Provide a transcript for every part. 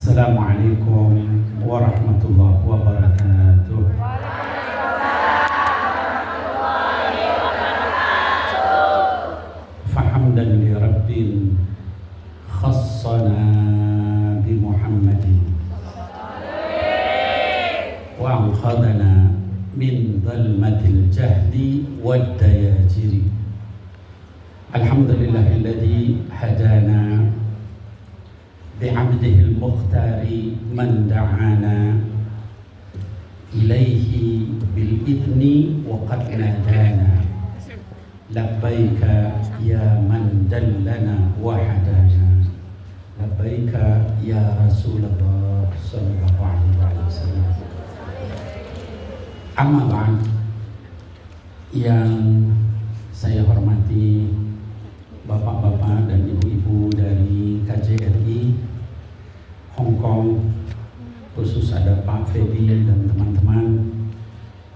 Assalamualaikum warahmatullahi wabarakatuh. Fahamdan li Rabbin khassana bi Muhammadin wa anqadana min dhalmatil jahli wad dayajiri. Alhamdulillahilladzi hadana بعبده المختار من دعانا إليه بالإذن وقد نادانا لبيك يا من دلنا وحدانا لبيك يا رسول الله صلى الله عليه وسلم. Amma ba'd, yang saya hormati bapak-bapak dan ibu-ibu dari KJRI Hong Kong, khusus ada Pak Feby dan teman-teman.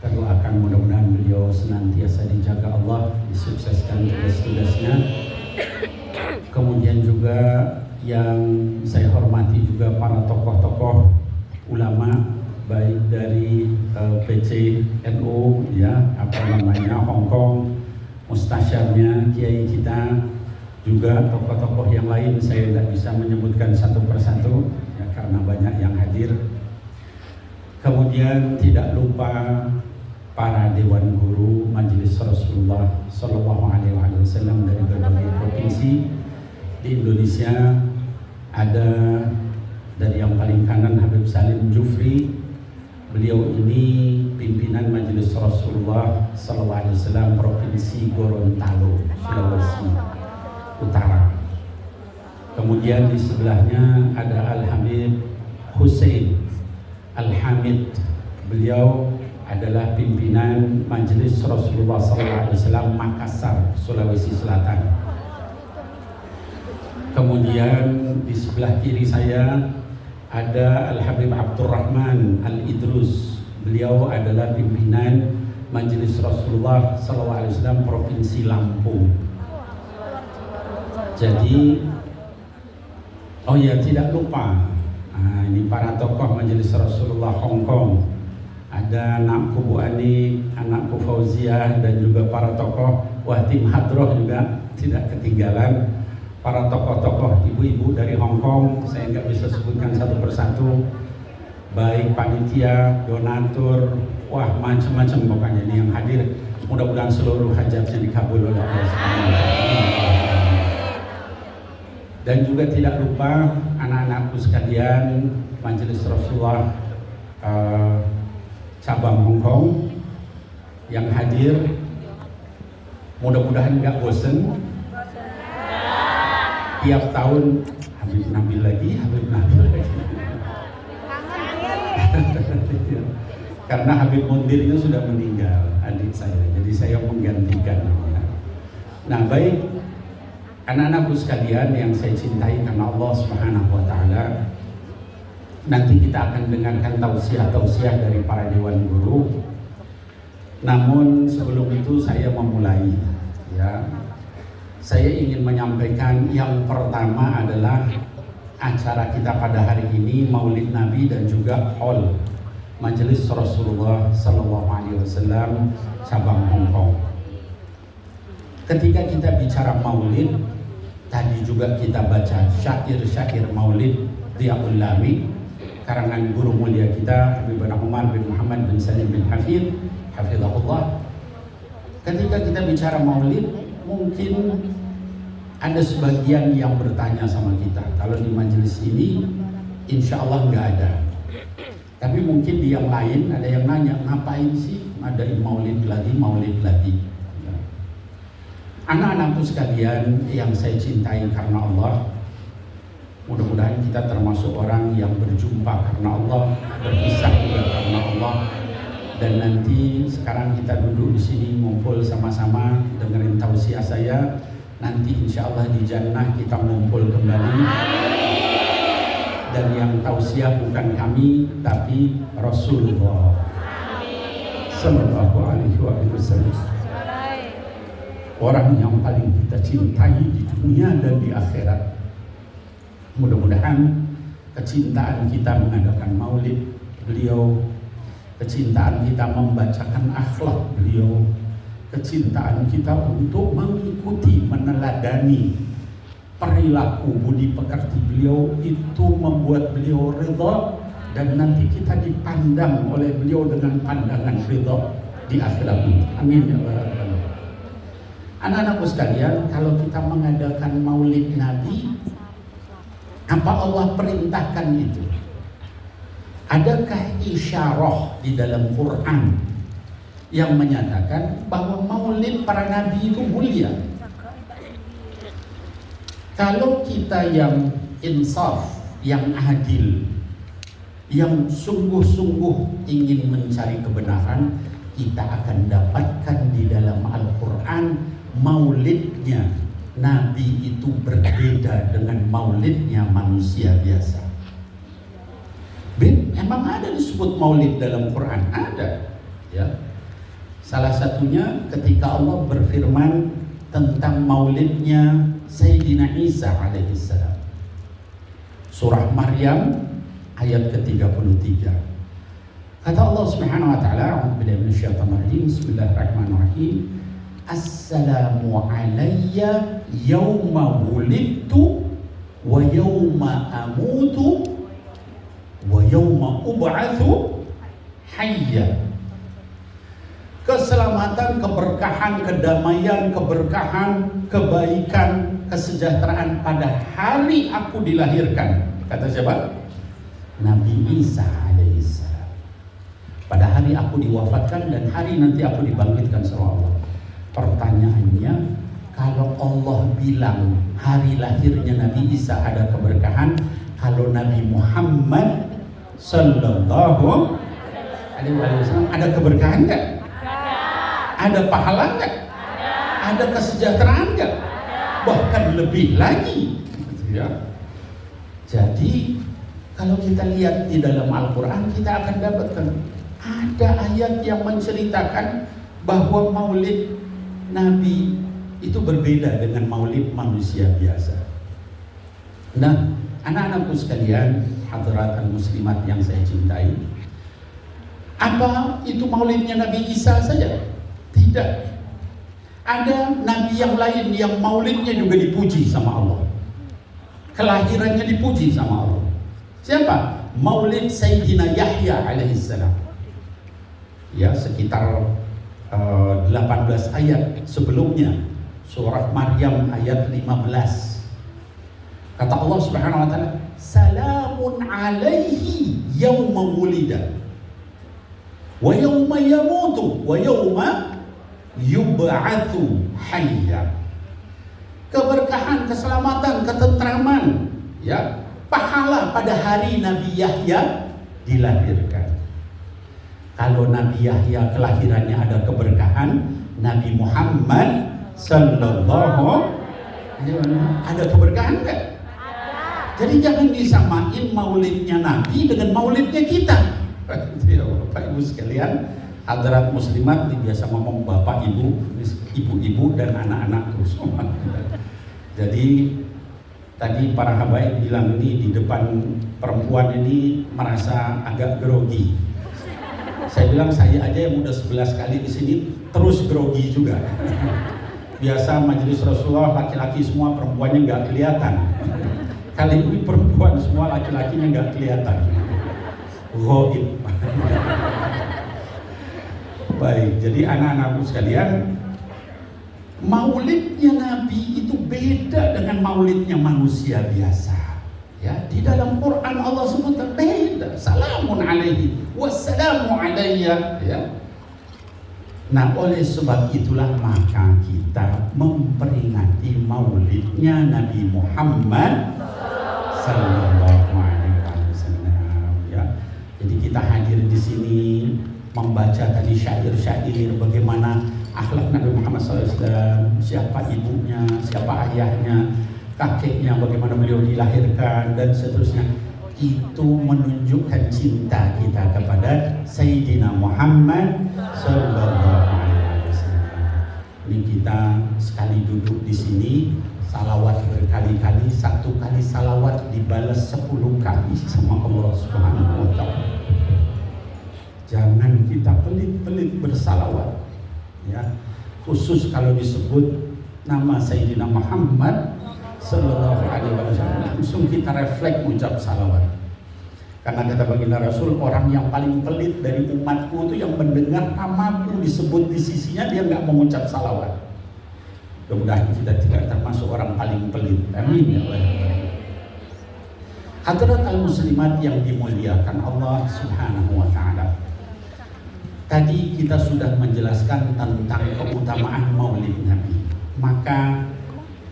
Doakan mudah-mudahan beliau senantiasa dijaga Allah, disukseskan tugas-tugasnya. Kemudian juga yang saya hormati juga para tokoh-tokoh ulama, baik dari PCNU Hong Kong, mustasyarnya kiai kita, juga tokoh-tokoh yang lain. Saya tidak bisa menyebutkan satu persatu ya, karena banyak yang hadir. Kemudian tidak lupa para dewan guru Majelis Rasulullah Sallallahu Alaihi Wasallam dari berbagai provinsi di Indonesia. Ada dari yang paling kanan Habib Salim Jufri. Beliau ini pimpinan Majelis Rasulullah Sallallahu Alaihi Wasallam Provinsi Gorontalo, Sulawesi Utara. Kemudian di sebelahnya ada Al-Habib Hussein Al-Hamid. Beliau adalah pimpinan Majelis Rasulullah SAW Makassar, Sulawesi Selatan. Kemudian di sebelah kiri saya ada Al-Habib Abdurrahman Al-Idrus. Beliau adalah pimpinan Majelis Rasulullah SAW Provinsi Lampung. Jadi, tidak lupa, ini para tokoh Majelis Rasulullah Hong Kong. Ada anakku Bu Ani, anakku Fauziah, dan juga para tokoh tim Hadroh juga tidak ketinggalan. Para tokoh-tokoh ibu-ibu dari Hong Kong, saya nggak bisa sebutkan satu persatu. Baik panitia, donatur, macam-macam pokoknya ini yang hadir. Mudah-mudahan seluruh hajatnya dikabul oleh Allah Subhanahu wa Ta'ala. Dan juga tidak lupa anak-anakku sekalian, Majelis Rasulullah cabang Hong Kong yang hadir. Mudah-mudahan nggak bosen. Tiap tahun Habib Nabil lagi. Karena Habib Mundir itu sudah meninggal, adik saya. Jadi saya menggantikan. Nah, baik anak-anakku sekalian yang saya cintai karena Allah Subhanahu wa Ta'ala, nanti kita akan dengarkan tausiah-tausiah dari para dewan guru. Namun sebelum itu saya memulai, saya ingin menyampaikan yang pertama adalah acara kita pada hari ini Maulid Nabi dan juga Hall Majelis Rasulullah Sallallahu Alaihi Wasallam cabang Hong Kong. Ketika kita bicara Maulid, tadi juga kita baca syair-syair Maulid Dhia'ul Lami karangan guru mulia kita Habib Umar bin Muhammad bin Salim bin Hafizahullah. Ketika kita bicara Maulid, mungkin ada sebagian yang bertanya sama kita. Kalau di majelis ini insya Allah nggak ada, tapi mungkin di yang lain ada yang nanya, ngapain sih ngadain Maulid lagi. Anak-anakku sekalian yang saya cintai karena Allah, mudah-mudahan kita termasuk orang yang berjumpa karena Allah, berpisah juga karena Allah. Dan nanti sekarang kita duduk di sini ngumpul sama-sama dengerin tausiah saya. Nanti insya Allah di jannah kita ngumpul kembali. Dan yang tausiah bukan kami, tapi Rasulullah Sallallahu Alaihi Wasallam. Orang yang paling kita cintai di dunia dan di akhirat. Mudah-mudahan kecintaan kita mengadakan maulid beliau, kecintaan kita membacakan akhlak beliau, kecintaan kita untuk mengikuti, meneladani perilaku budi pekerti beliau, itu membuat beliau ridha, dan nanti kita dipandang oleh beliau dengan pandangan ridha di akhirat. Amin ya rabbal alamin. Anak-anakku sekalian, kalau kita mengadakan maulid Nabi, apa Allah perintahkan itu? Adakah isyarah di dalam Quran yang menyatakan bahwa maulid para nabi itu mulia? Kalau kita yang insaf, yang adil, yang sungguh-sungguh ingin mencari kebenaran, kita akan dapatkan di dalam Al-Quran maulidnya Nabi itu berbeda dengan maulidnya manusia biasa. Emang ada disebut maulid dalam Quran? Ada, ya. Salah satunya ketika Allah berfirman tentang maulidnya Sayyidina Isa alaihissalam. Surah Maryam ayat ke-33. Kata Allah Subhanahu wa taala, a'udzubillahi minasyaitonir rajim, bismillahirrahmanirrahim. Assalamu alayya yauma wulidtu wa yauma amutu wa yauma ub'atsu hayya. Keselamatan, keberkahan, kedamaian, keberkahan, kebaikan, kesejahteraan pada hari aku dilahirkan. Kata siapa? Nabi Isa alaihissalam. Pada hari aku diwafatkan dan hari nanti aku dibangkitkan sama Allah. Pertanyaannya, kalau Allah bilang hari lahirnya Nabi Isa ada keberkahan, kalau Nabi Muhammad sallallahu alaihi wasallam ada keberkahan enggak? Ada pahala enggak? Ada kesejahteraan enggak? Bahkan lebih lagi, ya. Jadi kalau kita lihat di dalam Al-Quran, kita akan dapatkan ada ayat yang menceritakan bahwa maulid Nabi itu berbeda dengan maulid manusia biasa. Nah, anak-anakku sekalian, hadiratan muslimat yang saya cintai, apa itu maulidnya Nabi Isa saja? Tidak. Ada nabi yang lain yang maulidnya juga dipuji sama Allah, kelahirannya dipuji sama Allah. Siapa? Maulid Sayyidina Yahya alaihissalam. Ya, sekitar 18 ayat sebelumnya, surah Maryam ayat 15. Kata Allah Subhanahu wa taala, salamun alaihi yauma wulida wa yauma yamutu wa yauma yub'atsu hayya. Keberkahan, keselamatan, ketentraman, ya, pahala pada hari Nabi Yahya dilahirkan. Kalau Nabi Yahya kelahirannya ada keberkahan, Nabi Muhammad sallallahu alaihi wasallam ada keberkahan enggak? Jadi jangan disamain maulidnya Nabi dengan maulidnya kita. Ya Bapak Ibu sekalian, hadirat muslimat, biasa ngomong bapak ibu, ibu-ibu dan anak-anak terus. Jadi tadi para habaib bilang ini di depan perempuan ini merasa agak grogi. Saya bilang saya aja yang udah 11 kali di sini terus grogi juga. Biasa majelis Rasulullah laki-laki semua, perempuannya nggak kelihatan. Kali ini perempuan semua, laki-lakinya nggak kelihatan. Ghaib. Baik, jadi anak-anakku sekalian, maulidnya Nabi itu beda dengan maulidnya manusia biasa. Ya, di dalam Quran Allah sebutkan beda. Salamun alaihi wassalamu alayya, ya. Nah, oleh sebab itulah maka kita memperingati maulidnya Nabi Muhammad sallallahu alaihi wasallam, ya. Jadi kita hadir di sini membaca tadi syair-syair bagaimana akhlak Nabi Muhammad SAW, siapa ibunya, siapa ayahnya, kakeknya, bagaimana beliau dilahirkan dan seterusnya. Itu menunjukkan cinta kita kepada Sayyidina Muhammad sallallahu alaihi wasallam. Ini kita sekali duduk di sini salawat berkali-kali, satu kali salawat dibalas 10 kali sama Allah Subhanahu wa Ta'ala. Jangan kita pelit-pelit bersalawat, ya. Khusus kalau disebut nama Sayyidina Muhammad Sallallahu Alaihi Wasallam, langsung kita refleks mengucap salawat. Karena kata baginda Rasul, orang yang paling pelit dari umatku itu yang mendengar namaku disebut di sisinya dia nggak mengucap salawat. Mudah-mudahan kita tidak termasuk orang paling pelit. Amin ya Allah. Hadirat al-muslimat yang dimuliakan Allah Subhanahu wa Ta'ala. Tadi kita sudah menjelaskan tentang keutamaan Maulid Nabi. Maka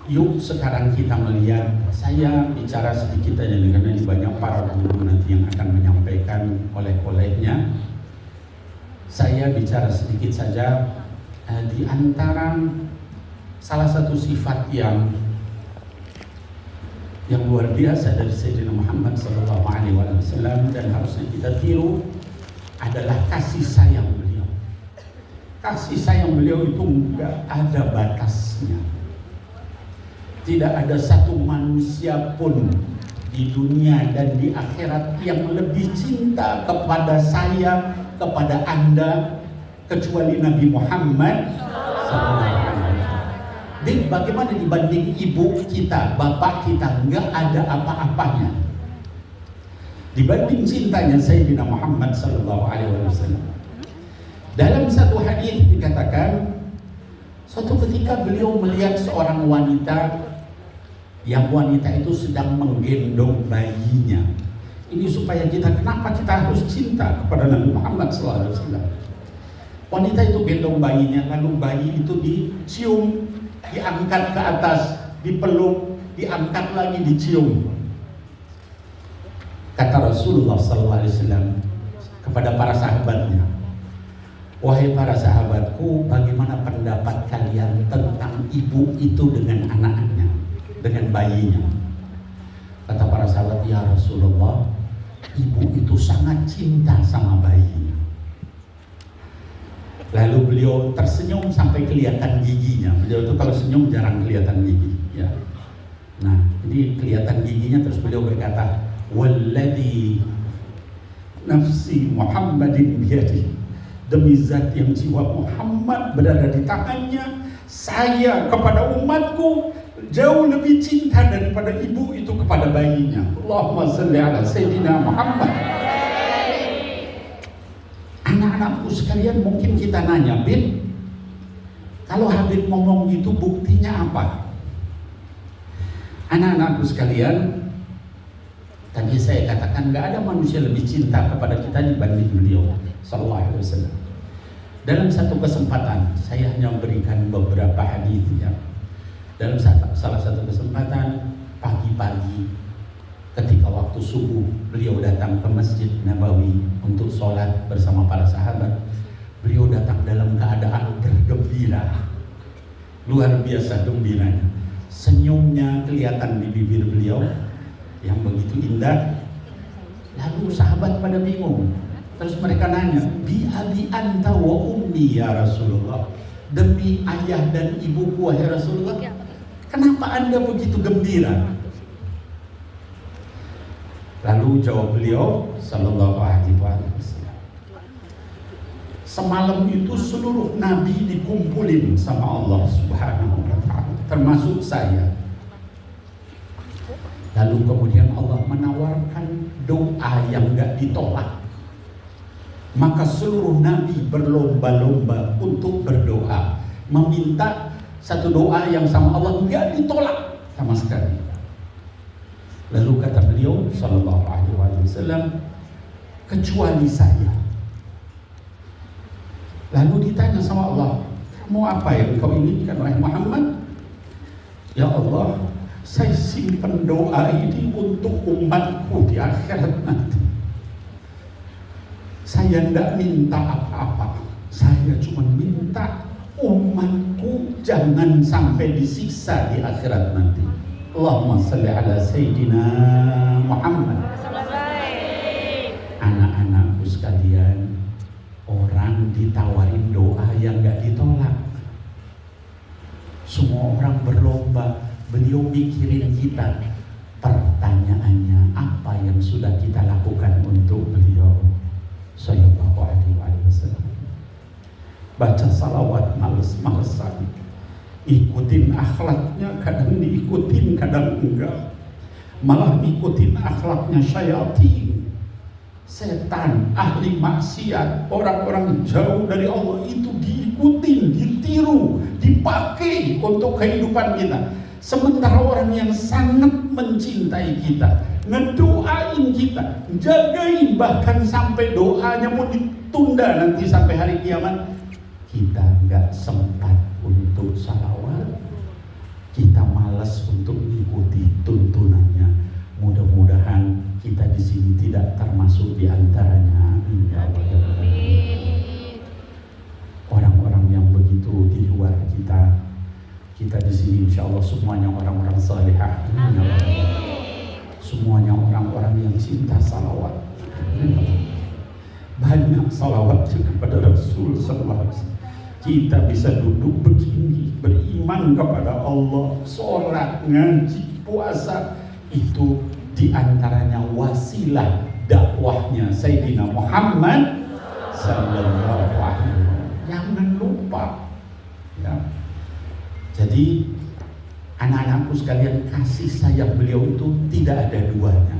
yuk sekarang kita melihat, saya bicara sedikit aja karena ini banyak para guru nanti yang akan menyampaikan oleh-olehnya. Saya bicara sedikit saja di antara salah satu sifat yang luar biasa dari Sayyidina Muhammad Sallallahu Alaihi Wasallam dan harusnya kita tiru adalah kasih sayang beliau. Kasih sayang beliau itu enggak ada batasnya. Tidak ada satu manusia pun di dunia dan di akhirat yang lebih cinta kepada saya, kepada Anda, kecuali Nabi Muhammad SAW. Dan bagaimana dibanding ibu kita, bapak kita, enggak ada apa-apanya dibanding cintanya Sayyidina Muhammad Sallallahu Alaihi Wasallam. Dalam satu hadis dikatakan, suatu ketika beliau melihat seorang wanita yang wanita itu sedang menggendong bayinya. Ini supaya kenapa kita harus cinta kepada Nabi Muhammad SAW. Wanita itu gendong bayinya, lalu bayi itu dicium, diangkat ke atas, dipeluk, diangkat lagi, dicium. Kata Rasulullah SAW kepada para sahabatnya, wahai para sahabatku, bagaimana pendapat kalian tentang ibu itu dengan anak-anaknya, dengan bayinya? Kata para sahabat, ya Rasulullah, ibu itu sangat cinta sama bayinya. Lalu beliau tersenyum sampai kelihatan giginya. Beliau itu kalau senyum jarang kelihatan gigi, ya. Nah, ini kelihatan giginya, terus beliau berkata, walladzi nafsi Muhammadin biyadihi, demi zat yang jiwa Muhammad berada di tangannya, saya kepada umatku jauh lebih cinta daripada ibu itu kepada bayinya. Allahumma shalli ala Sayyidina Muhammad. Anak-anakku sekalian, mungkin kita nanya, Bin, kalau Habib ngomong gitu buktinya apa? Anak-anakku sekalian, tadi saya katakan nggak ada manusia lebih cinta kepada kita dibanding beliau Sallallahu Alaihi Wasallam. Dalam satu kesempatan, saya hanya memberikan beberapa hadis, ya. Dalam salah satu kesempatan pagi-pagi, ketika waktu subuh, beliau datang ke Masjid Nabawi untuk sholat bersama para sahabat. Beliau datang dalam keadaan bergembira, luar biasa gembiranya. Senyumnya kelihatan di bibir beliau yang begitu indah. Lalu sahabat pada bingung, terus mereka nanya, bi abi anta wa ummi ya Rasulullah, demi ayah dan ibuku wahai Rasulullah, kenapa anda begitu gembira? Lalu jawab beliau Sallallahu Alaihi Wasallam, semalam itu seluruh nabi dikumpulin sama Allah Subhanahu wa Ta'ala, termasuk saya. Lalu kemudian Allah menawarkan doa yang gak ditolak. Maka seluruh nabi berlomba-lomba untuk berdoa, meminta satu doa yang sama Allah gak ditolak sama sekali. Lalu kata beliau Sallallahu Alaihi Wasallam, kecuali saya. Lalu ditanya sama Allah, kamu apa yang kau inginkan wahai Muhammad? Ya Allah, saya simpan doa ini untuk umatku di akhirat nanti. Saya tidak minta apa-apa, saya cuma minta umatku jangan sampai disiksa di akhirat nanti. Allahumma salli ala Sayyidina Muhammad. Anak-anakku sekalian, orang ditawarin doa yang gak ditolak. Semua orang berlomba, beliau mikirin kita. Pertanyaannya, apa yang sudah kita lakukan untuk beliau sallallahu alaihi wasallam? Baca salawat males-malesan, ikutin akhlaknya, kadang diikutin kadang enggak, malah ngikutin akhlaknya syayatin, setan, ahli maksiat, orang-orang jauh dari Allah itu diikutin, ditiru, dipakai untuk kehidupan kita. Sementara orang yang sangat mencintai kita, ngedoain kita, jagain, bahkan sampai doanya mau ditunda nanti sampai hari kiamat, kita nggak sempat untuk salawat, kita malas untuk mengikuti tuntunannya. Mudah-mudahan kita di sini tidak termasuk di antaranya. Amin ya Allah. Orang-orang yang begitu di luar kita di sini insya Allah semuanya orang-orang salihah. Semuanya orang-orang yang cinta salawat. Banyak salawat kepada Rasul sallallahu alaihi wasallam. Kita bisa duduk begini, beriman kepada Allah, sholat, ngaji, puasa, itu diantaranya wasilah dakwahnya Sayyidina Muhammad sallallahu alaihi wasallam. Jangan lupa ya. Jadi anak-anakku sekalian, kasih sayang beliau itu tidak ada duanya.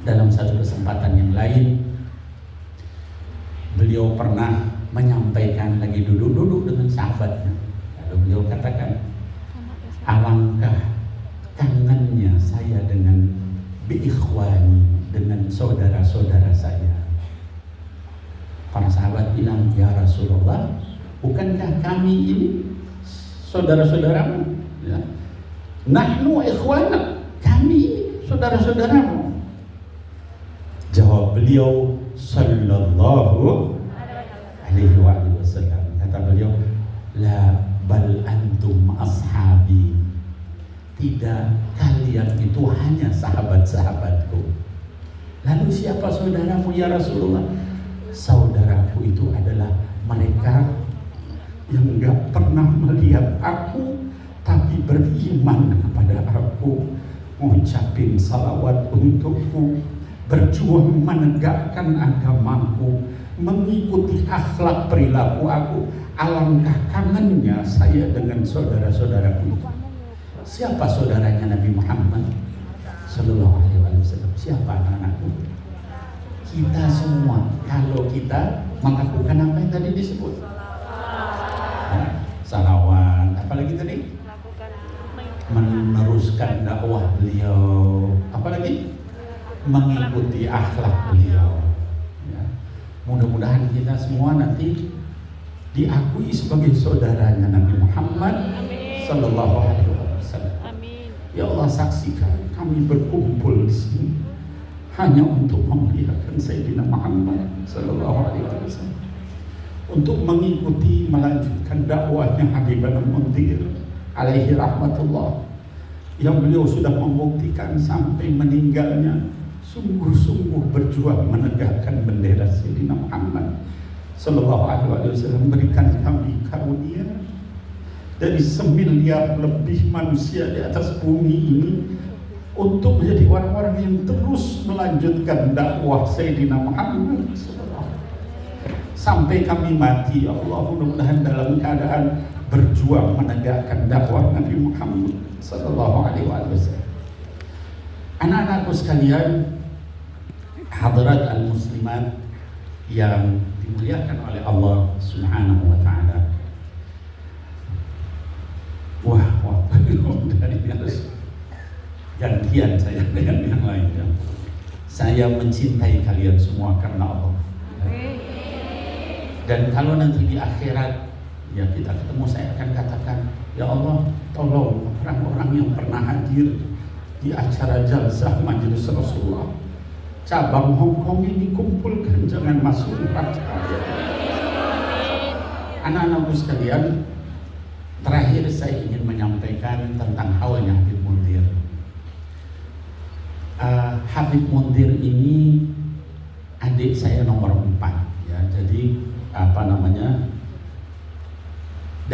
Dalam satu kesempatan yang lain, beliau pernah menyampaikan, lagi duduk-duduk dengan sahabatnya, lalu beliau katakan, alangkah kangennya saya dengan biikhwani, dengan saudara-saudara saya. Para sahabat bilang, ya Rasulullah, bukankah kami ini saudara-saudaramu? Ya. Nahnu ikhwana, kami saudara-saudaramu. Jawab beliau sallallahu alaihi wasallam, kata beliau, la bal antum ashabi, tidak, kalian itu hanya sahabat-sahabatku. Lalu siapa saudaramu ya Rasulullah? Saudaraku itu adalah mereka yang gak pernah melihat aku tapi beriman kepada aku, mengucapin salawat untukku, berjuang menegakkan agamaku, mengikuti akhlak perilaku aku. Alangkah kangennya saya dengan saudara-saudaraku. Siapa saudaranya Nabi Muhammad sallallahu alaihi wasallam? Siapa anak-anakku? Kita semua. Kalau kita melakukan apa yang tadi disebut, salawat, apalagi tadi, meneruskan dakwah beliau, apalagi mengikuti akhlak beliau ya. Mudah-mudahan kita semua nanti diakui sebagai saudaranya Nabi Muhammad sallallahu alaihi wasallam. Ya Allah, saksikan kami berkumpul di sini hanya untuk memuliakan Sayyidina Muhammad sallallahu alaihi wasallam, untuk mengikuti, melanjutkan dakwahnya Habibana Munzir alaihi rahmatullah, yang beliau sudah membuktikan sampai meninggalnya sungguh-sungguh berjuang menegakkan bendera Sayyidina Muhammad sallallahu alaihi wasallam. Berikan kami karunia dari 1 miliar lebih manusia di atas bumi ini untuk menjadi orang-orang yang terus melanjutkan dakwah Sayyidina Muhammad sampai kami mati. Ya Allah, mudah-mudahan dalam keadaan berjuang menegakkan dakwah Nabi Muhammad sallallahu alaihi wasallam. Anak-anakku sekalian, hadirat al-muslimat yang dimuliakan oleh Allah Subhanahu wa taala. Wah, dari harus gantian saya dengan yang lain ya. Saya mencintai kalian semua karena Allah. Dan kalau nanti di akhirat ya kita ketemu, saya akan katakan, ya Allah, tolong orang-orang yang pernah hadir di acara jalsah majelis Rasulullah cabang Hong Kong ini kumpulkan, jangan masuk neraka. Anak-anakku sekalian, terakhir saya ingin menyampaikan tentang hawanya Habib Munzir. Habib Munzir ini adik saya nomor 4 ya. Jadi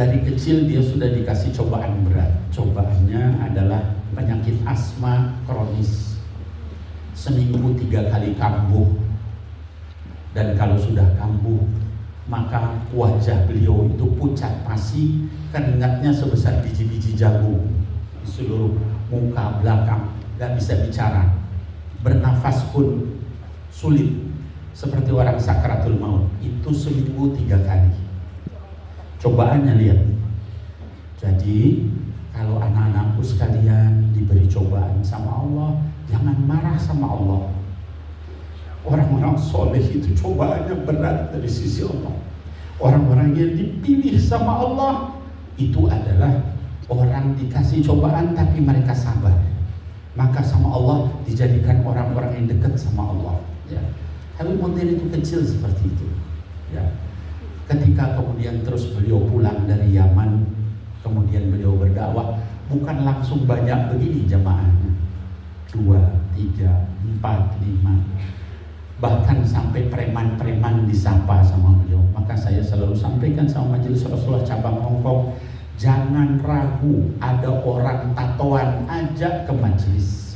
Dari kecil dia sudah dikasih cobaan berat. Cobaannya adalah penyakit asma kronis. Seminggu 3 kali kambuh. Dan kalau sudah kambuh, maka wajah beliau itu pucat pasi, keringatnya sebesar biji-biji jagung di seluruh muka belakang, gak bisa bicara, bernafas pun sulit seperti orang sakaratul maut. Itu seminggu 3 kali. Cobaannya lihat. Jadi kalau anak-anakku sekalian diberi cobaan sama Allah, jangan marah sama Allah. Orang-orang soleh itu cobaannya berat dari sisi Allah. Orang-orang yang dipilih sama Allah itu adalah orang dikasih cobaan tapi mereka sabar. Maka sama Allah dijadikan orang-orang yang dekat sama Allah. Ya. Habib Munzir itu kecil seperti itu. Ya. Ketika kemudian terus beliau pulang dari Yaman, kemudian beliau berdakwah, bukan langsung banyak begini jamaahnya. 2, 3, 4, 5. Bahkan sampai preman-preman disapa sama beliau. Maka saya selalu sampaikan sama Majelis Rasulullah cabang Hongkong, jangan ragu, ada orang tatoan, ajak ke majelis.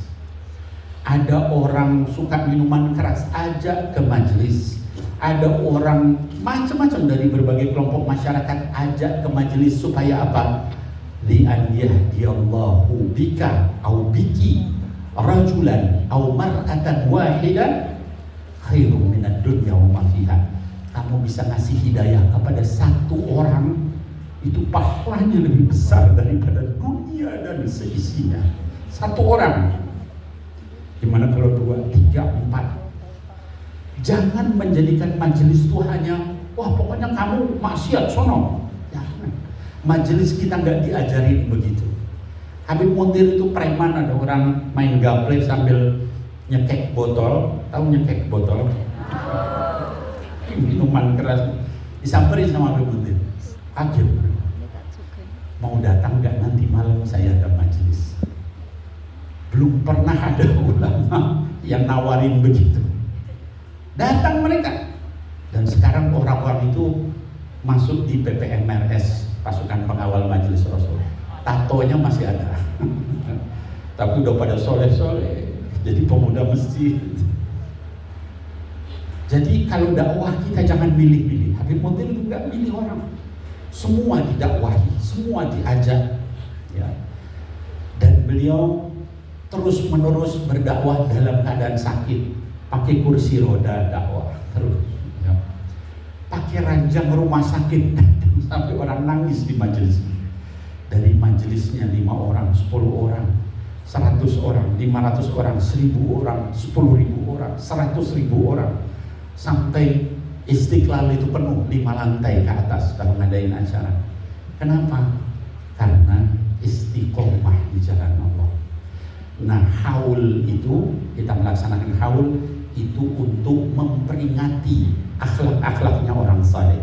Ada orang suka minuman keras, ajak ke majelis. Ada orang macam-macam dari berbagai kelompok masyarakat, ajak ke majelis supaya apa? Li'an yahdiyallahu bika au biki rajulan au mar'atan wahidan khairum minad dunya wa ma fiha. Kamu bisa ngasih hidayah kepada satu orang, itu pahalanya lebih besar daripada dunia dan seisinya. Satu orang. Gimana kalau 2, 3, 4? Jangan menjadikan majelis itu hanya, wah pokoknya kamu maksiat sono. Jangan. Majelis kita nggak diajarin begitu. Habib Munzir itu preman, ada orang main gaple sambil nyekek botol, tahu nyekek botol? Minuman keras, disamperin sama Habib Munzir. Kaget, mau datang nggak nanti malam saya ada majelis? Belum pernah ada ulama yang nawarin begitu. Datang mereka, dan sekarang orang-orang itu masuk di PPMRS, pasukan pengawal Majelis Rasul. Tatonya masih ada, tapi udah pada soleh-soleh. Jadi pemuda masjid. Jadi kalau dakwah kita jangan milih-milih. Habib Munzir itu nggak milih orang. Semua didakwahi, semua diajak. Ya. Dan beliau terus-menerus berdakwah dalam keadaan sakit, pakai kursi roda dakwah terus. Ya. Pakai ranjang rumah sakit sampai orang nangis di majelis. Dari majelisnya 5 orang, 10 orang. 100 orang, 500 orang, 1000 orang, 10.000 orang, 100.000 orang, sampai Istiqlal itu penuh 5 lantai ke atas kalau ngadain acara. Kenapa? Karena istiqomah di jalan Allah. Nah, haul itu, kita melaksanakan haul itu untuk memperingati akhlak-akhlaknya orang saleh.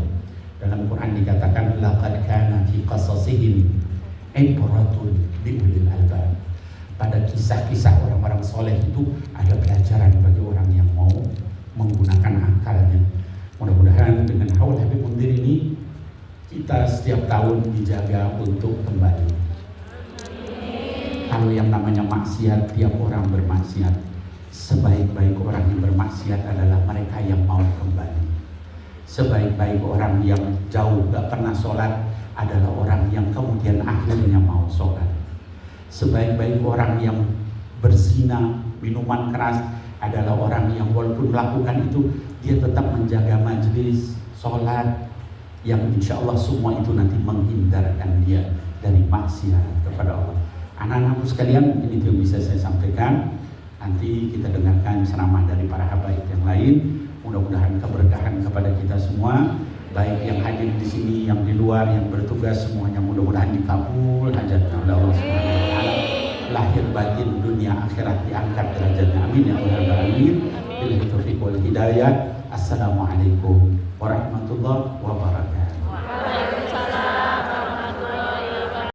Dalam Quran dikatakan laqad kana fi qasasihim ibratun li ulil albab. Pada kisah-kisah orang-orang soleh itu ada pelajaran bagi orang yang mau menggunakan akalnya. Mudah-mudahan dengan haul Habib Munzir ini kita setiap tahun dijaga untuk kembali. Kalau yang namanya maksiat, tiap orang bermaksiat. Sebaik-baik orang yang bermaksiat adalah mereka yang mau kembali. Sebaik-baik orang yang jauh gak pernah sholat adalah orang yang kemudian akhirnya mau sholat. Sebaik-baik orang yang berzina, minuman keras adalah orang yang walaupun melakukan itu dia tetap menjaga majelis, sholat, yang insya Allah semua itu nanti menghindarkan dia dari maksiat kepada Allah. Anak-anakku sekalian, mungkin itu yang bisa saya sampaikan. Nanti kita dengarkan ceramah dari para habaib yang lain. Mudah-mudahan keberkahan kepada kita semua, baik yang hadir di sini, yang di luar, yang bertugas, semuanya mudah-mudahan dikabul hajatnya oleh Allah Subhanahu wa taala. Lahir batin dunia akhirat diangkat derajatnya, amin ya rabbal alamin. Billahi taufiq wal hidayah. Assalamualaikum warahmatullahi wabarakatuh.